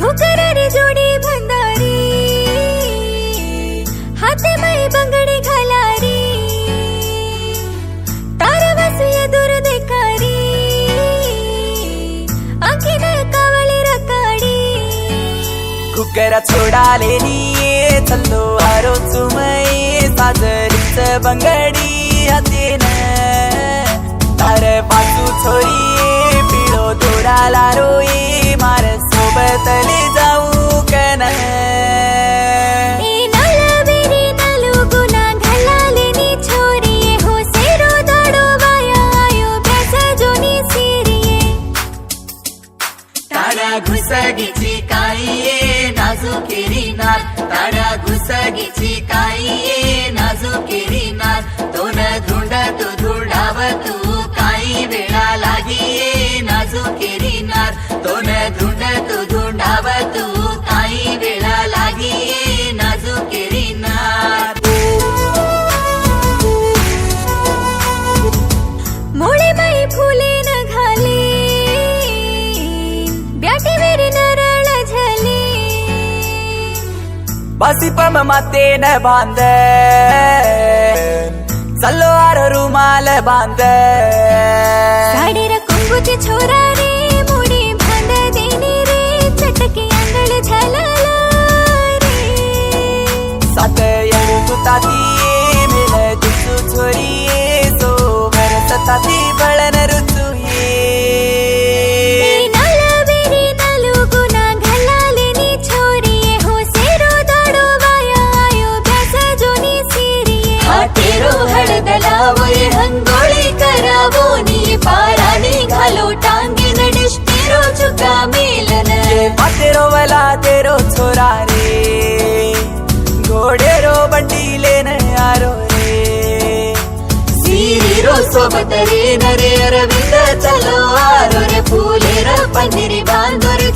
घोकरा रे जोडी भंडारी हाते माई बंगडी घालारी तारवासी दूर देकारी आखीन कावळी रकाडी घोकरा छोडालेली चल्लो आरो चुमई साजरीच बंगडी हातीन तार पाचू छोरी पिळो दोराला रोई मार सोबतली जाऊ कन घुसगीची काईये नाजुकेरी नार तारा घुसगीची काईये नाजुकेरी नार दोन धुंड तू धुंडाव तू काही वेळा लागिये नाजुकेरी नार दोन धुंड तू धुंडाव तू काही वेळा लागिये नाजुकेरी नार मोळे माई फुले न घाले ब्याटी मेरी नरळ झले बासी पम माते न बांध चलो आर रुमाल बांध साडीर कुंकुची छोरा रे मुडी बांध देनी रे चटकी अंगळ झाला रे सात येऊ तुताती मेल तुझू छोरी सोबर सताती बळन रुचू हळदलावोय हंगोळी करावो नी पाराणी घालो टांगेन डिष्टिरो चुका मेलन तेरो वला तेरो छोरा रे घोडेरो बंडीले न आरो रे सीरीरो सोबत रे नरे अरविंद चलो आरो रे फुलेर पंदिरी बांधो रे